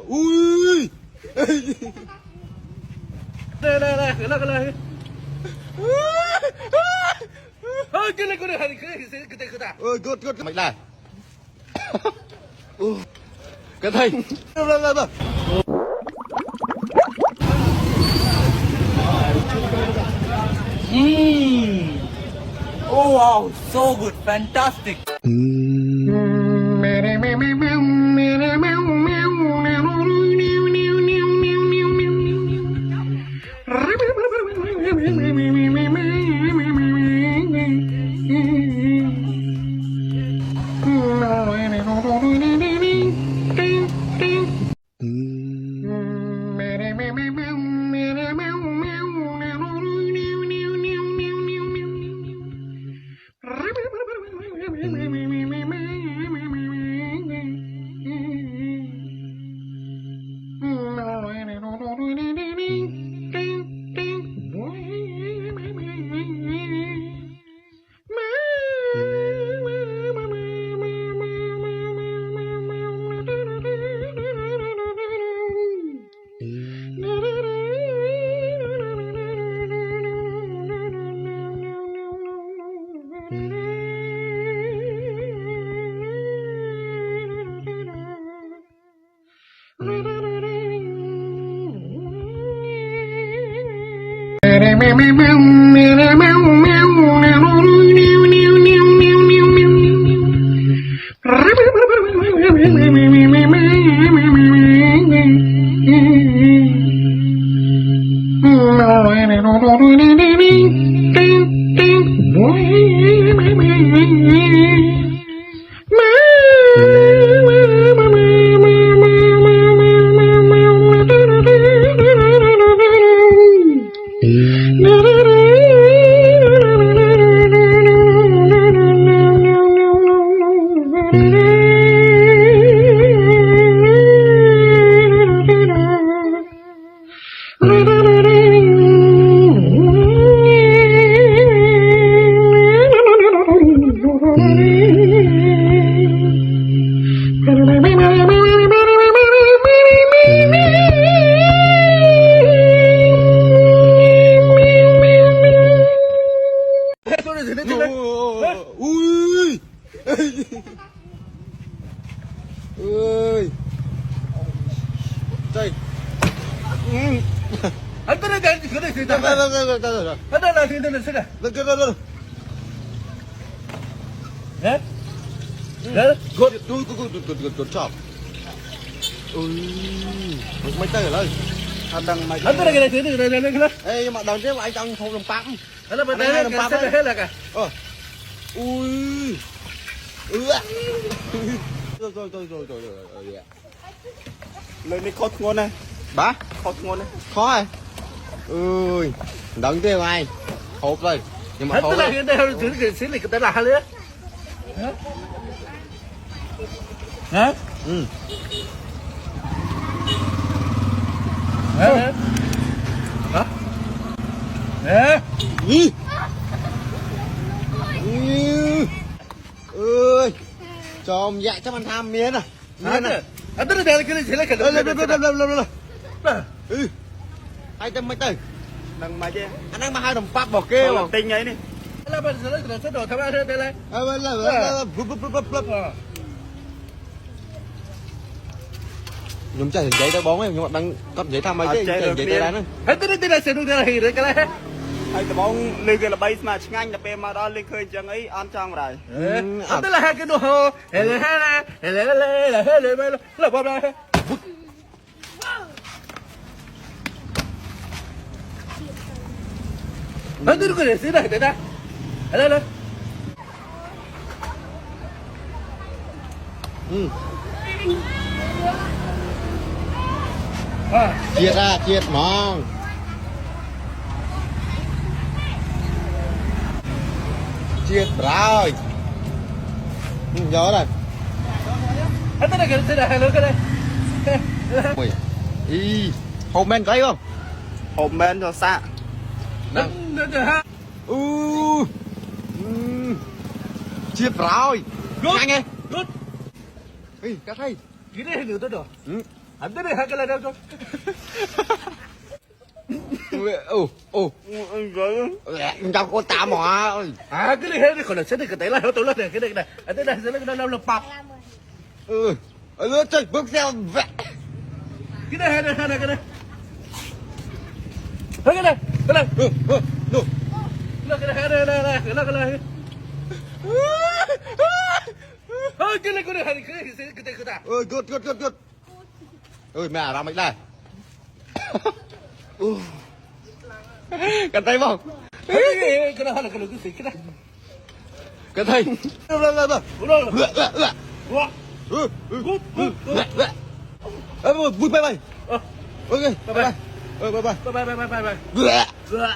Ui. Đây, cái này. Cái này cái ta. Ôi, good. Mày này. Cái thầy. Rồi. Oh wow, so good, fantastic. Ui. Ơi. Đây. Anh tới đây cái này thì ta. Rồi. Anh đây là thì đây là sao đây? Rồi. Hả? Đấy. Good job. Ui. Mấy tay rồi. Anh đang mày. Anh tới đây cái này thì đây. Ê mà đằng trước anh trong thùng đồng bắp. Anh là bên đây làm sao hết là cả. Ui. Rồi. Lên đi khót ngon này. Bá, Khót ngon này. khó rồi. Ui, đừng tiêu ai. Hộp rồi. Nhưng mà Anh hộp. tới đây cái xí lịch cái là hay đấy. Hả? Ừ. Hả? Nè. Ui. Ơi. Cho ông dạy cho anh tham miếng à. Miếng à. Anh tới đây cái này thì là cái Lên. Ừ. 200 mấy tay. Đằng mà chứ. Anh đang mang 2 đồng bắp bỏ kêu Làm à. tinh ấy đi. là bên là số đồ tham gia đây này. Nhóm chạy giấy tao bón em nhưng mà đang cấp giấy thăm ấy chứ giấy tao đánh á. Anh tới đây là sẽ đúng là gì đấy cái này. Hay tao bóng lên cái là bay mà ngang là pe mà đó lên khơi chẳng ấy ăn trong rồi. Anh tới là hai cái đồ hồ. Là bao đây. Anh tới cái này xí này đây. Đây. Ừ. À. Triệt mong. Triệt rồi. Nhớ rồi. Anh tới đây cái xí này cái đây. Ui. Ý, hộp men có thấy không? Hộp men cho xạ. Triệt rồi. Good. Nhanh nghe. Good. Ê, cắt hay. Gini ni tu tu. Ừ. Anda ni hak lah dah tu. Ồ, ồ. Trong cô tạm mà ơi. Ah, cái này ni kalau sedih kata lah tu lah cái này. Anda dah sedih dah lepas. Ừ. Ơ trời bước theo vẽ. Cái này cái này cái này. Cái này, cái này. Đồ. Cái này cái này. Cái này cái này. Ơi cướp. Ơi mẹ ra mày đây. Cần tay không? Cái này cái này. Cần tay. Vui bay bay. Ok bye bye. Bye bye. Bye bye. Bye.